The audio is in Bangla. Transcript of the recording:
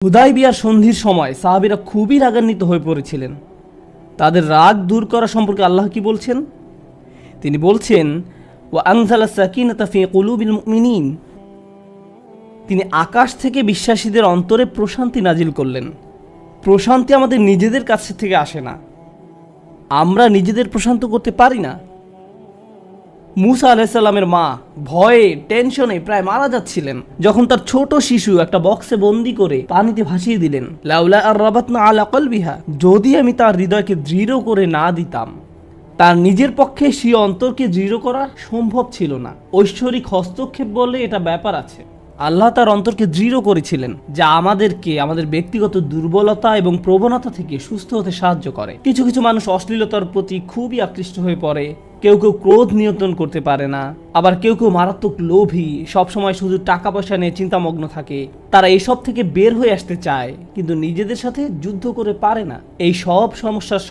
হুদায়বিয়ার সন্ধির সময় সাহাবীরা খুবই রাগান্বিত হয়ে পড়েছিলেন। তাদের রাগ দূর করা সম্পর্কে আল্লাহ কি বলছেন? তিনি বলছেন, ওয়া আনজালা সাকিনাতা ফি কুলুবিল মুমিনিন, তিনি আকাশ থেকে বিশ্বাসীদের অন্তরে প্রশান্তি নাজিল করলেন। প্রশান্তি আমাদের নিজেদের কাছ থেকে আসে না, আমরা নিজেদের প্রশান্ত করতে পারি না। মুসা আলাইহিস সালামের মা ভয়ে টেনশনে প্রায় মারা যাচ্ছিলেন, যখন তার ছোট শিশু একটা বক্সে বন্দি করে পানিতে ভাসিয়ে দিলেন। লাউলা আর রাবাতনা আলা কলবিহা, যদি আমি তার হৃদয়কে দৃঢ় করে না দিতাম। তার নিজের পক্ষে সেই অন্তরকে দৃঢ় করা সম্ভব ছিল না। ঐশ্বরিক হস্তক্ষেপ বলে এটা ব্যাপার আছে। আল্লাহ তার অন্তরকে দৃঢ় করেছিলেন, যা আমাদেরকে আমাদের ব্যক্তিগত দুর্বলতা এবং প্রবণতা থেকে সুস্থ হতে সাহায্য করে। কিছু কিছু মানুষ অশ্লীলতার প্রতি খুবই আকৃষ্ট হয়ে পড়ে, কেউ কেউ ক্রোধ নিয়ন্ত্রণ করতে পারে না, আবার কেউ কেউ মারাত্মক লোভী, সবসময় শুধু টাকা পয়সা নিয়ে চিন্তামগ্ন থাকে। তারা এইসব থেকে বের হয়ে আসতে চায়, কিন্তু নিজেদের সাথে যুদ্ধ করে পারে না। এই সব সমস্যার